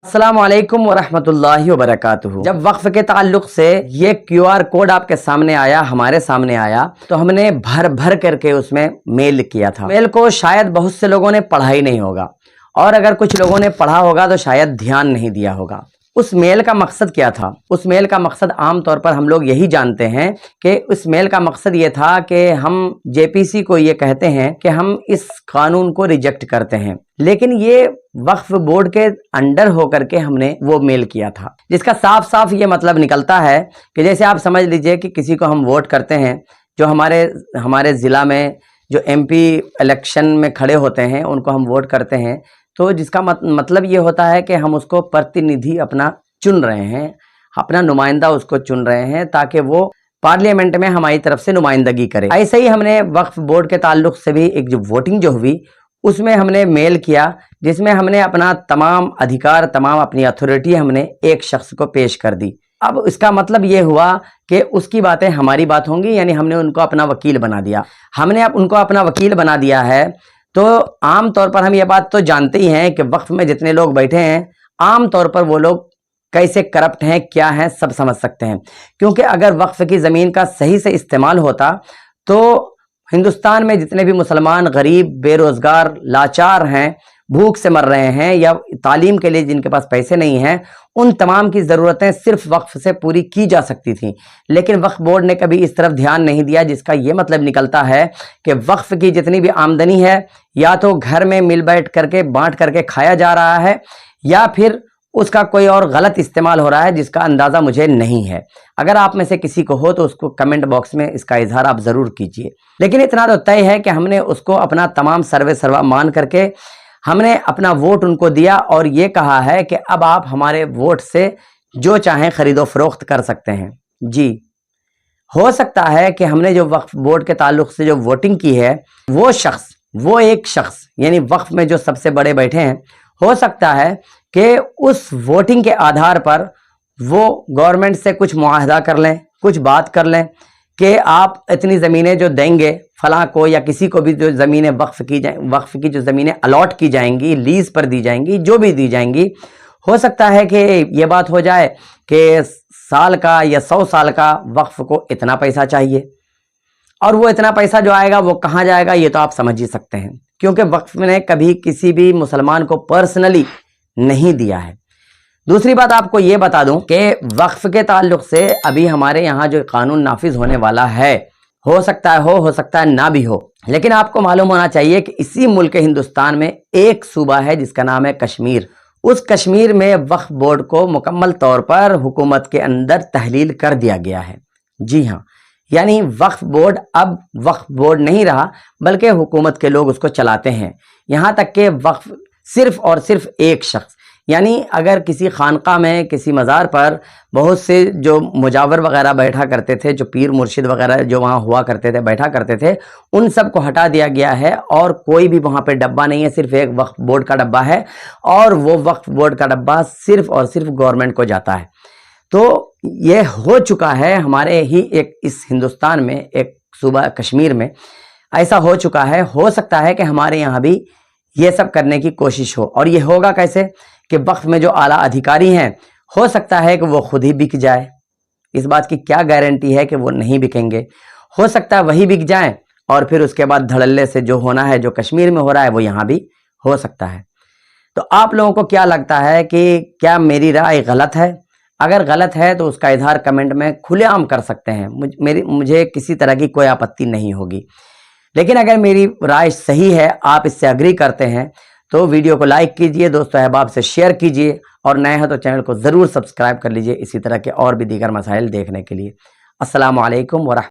अस्सलाम वालेकुम वरहमतुल्लाहि वबरकातुहू। जब वक्फ के ताल्लुक से ये QR कोड आपके सामने आया, हमारे सामने आया, तो हमने भर भर करके उसमें मेल किया था। मेल को शायद बहुत से लोगों ने पढ़ा ही नहीं होगा, और अगर कुछ लोगों ने पढ़ा होगा तो शायद ध्यान नहीं दिया होगा। उस मेल का मकसद क्या था? उस मेल का मकसद आम तौर पर हम लोग यही जानते हैं कि उस मेल का मकसद ये था कि हम JPC को ये कहते हैं कि हम इस कानून को रिजेक्ट करते हैं। लेकिन ये वक्फ बोर्ड के अंडर होकर के हमने वो मेल किया था, जिसका साफ साफ ये मतलब निकलता है कि जैसे आप समझ लीजिए कि किसी को हम वोट करते हैं, जो हमारे ज़िला में जो MP इलेक्शन में खड़े होते हैं उनको हम वोट करते हैं, तो जिसका मतलब ये होता है कि हम उसको प्रतिनिधि अपना चुन रहे हैं, अपना नुमाइंदा उसको चुन रहे हैं ताकि वो पार्लियामेंट में हमारी तरफ से नुमाइंदगी करे। ऐसे ही हमने वक्फ बोर्ड के ताल्लुक से भी एक जो वोटिंग जो हुई उसमें हमने मेल किया, जिसमें हमने अपना तमाम अधिकार, तमाम अपनी अथॉरिटी हमने एक शख्स को पेश कर दी। अब इसका मतलब ये हुआ कि उसकी बातें हमारी बात होंगी, यानी हमने उनको अपना वकील बना दिया। हमने अब उनको अपना वकील बना दिया है तो आम तौर पर हम ये बात तो जानते ही हैं कि वक्फ में जितने लोग बैठे हैं आम तौर पर वो लोग कैसे करप्ट हैं, क्या हैं, सब समझ सकते हैं। क्योंकि अगर वक्फ की ज़मीन का सही से इस्तेमाल होता तो हिंदुस्तान में जितने भी मुसलमान गरीब, बेरोज़गार, लाचार हैं, भूख से मर रहे हैं, या तालीम के लिए जिनके पास पैसे नहीं हैं, उन तमाम की ज़रूरतें सिर्फ वक्फ से पूरी की जा सकती थी। लेकिन वक्फ बोर्ड ने कभी इस तरफ ध्यान नहीं दिया, जिसका ये मतलब निकलता है कि वक्फ की जितनी भी आमदनी है या तो घर में मिल बैठ करके बांट करके खाया जा रहा है, या फिर उसका कोई और गलत इस्तेमाल हो रहा है जिसका अंदाज़ा मुझे नहीं है। अगर आप में से किसी को हो तो उसको कमेंट बॉक्स में इसका इजहार आप ज़रूर कीजिए। लेकिन इतना तो तय है कि हमने उसको अपना तमाम सर्वे सर्वा मान करके हमने अपना वोट उनको दिया, और ये कहा है कि अब आप हमारे वोट से जो चाहें खरीदो फरोख्त कर सकते हैं। जी, हो सकता है कि हमने जो वक्फ बोर्ड के ताल्लुक से जो वोटिंग की है वो एक शख्स यानी वक्फ में जो सबसे बड़े बैठे हैं, हो सकता है कि उस वोटिंग के आधार पर वो गवर्नमेंट से कुछ मुआहदा कर लें, कुछ बात कर लें कि आप इतनी ज़मीनें जो देंगे फलां को या किसी को भी, जो ज़मीनें वक्फ की जो ज़मीनें अलॉट की जाएंगी, लीज़ पर दी जाएंगी, जो भी दी जाएंगी, हो सकता है कि ये बात हो जाए कि साल का या 100 साल का वक्फ को इतना पैसा चाहिए, और वो इतना पैसा जो आएगा वो कहाँ जाएगा ये तो आप समझ ही सकते हैं, क्योंकि वक्फ ने कभी किसी भी मुसलमान को पर्सनली नहीं दिया है। दूसरी बात आपको ये बता दूं कि वक्फ के ताल्लुक से अभी हमारे यहाँ जो कानून नाफिज होने वाला है, हो सकता है ना भी हो, लेकिन आपको मालूम होना चाहिए कि इसी मुल्क हिंदुस्तान में एक सूबा है जिसका नाम है कश्मीर। उस कश्मीर में वक्फ बोर्ड को मुकम्मल तौर पर हुकूमत के अंदर तहलील कर दिया गया है। जी हाँ, यानी वक्फ बोर्ड अब वक्फ बोर्ड नहीं रहा, बल्कि हुकूमत के लोग उसको चलाते हैं। यहाँ तक कि वक्फ सिर्फ और सिर्फ एक शख्स, यानी अगर किसी खानका में, किसी मज़ार पर बहुत से जो मुजावर वगैरह बैठा करते थे, जो पीर मुर्शिद वगैरह जो वहाँ हुआ करते थे, बैठा करते थे, उन सब को हटा दिया गया है, और कोई भी वहाँ पे डब्बा नहीं है, सिर्फ एक वक्फ बोर्ड का डब्बा है, और वो वक्फ बोर्ड का डब्बा सिर्फ और सिर्फ गवर्नमेंट को जाता है। तो ये हो चुका है हमारे ही एक इस हिंदुस्तान में, एक सूबा कश्मीर में ऐसा हो चुका है। हो सकता है कि हमारे यहाँ भी ये सब करने की कोशिश हो, और ये होगा कैसे कि वक्फ में जो आला अधिकारी हैं, हो सकता है कि वो खुद ही बिक जाए। इस बात की क्या गारंटी है कि वो नहीं बिकेंगे? हो सकता है वही बिक जाएं, और फिर उसके बाद धड़ल्ले से जो होना है, जो कश्मीर में हो रहा है, वो यहाँ भी हो सकता है। तो आप लोगों को क्या लगता है कि क्या मेरी राय गलत है? अगर गलत है तो उसका इजहार कमेंट में खुलेआम कर सकते हैं, मुझे किसी तरह की कोई आपत्ति नहीं होगी। लेकिन अगर मेरी राय सही है, आप इससे एग्री करते हैं, तो वीडियो को लाइक कीजिए, दोस्तों अहबाब से शेयर कीजिए, और नए हैं तो चैनल को ज़रूर सब्सक्राइब कर लीजिए इसी तरह के और भी दीगर मसाइल देखने के लिए। अस्सलामु अलैकुम वरहमतुल्लाह।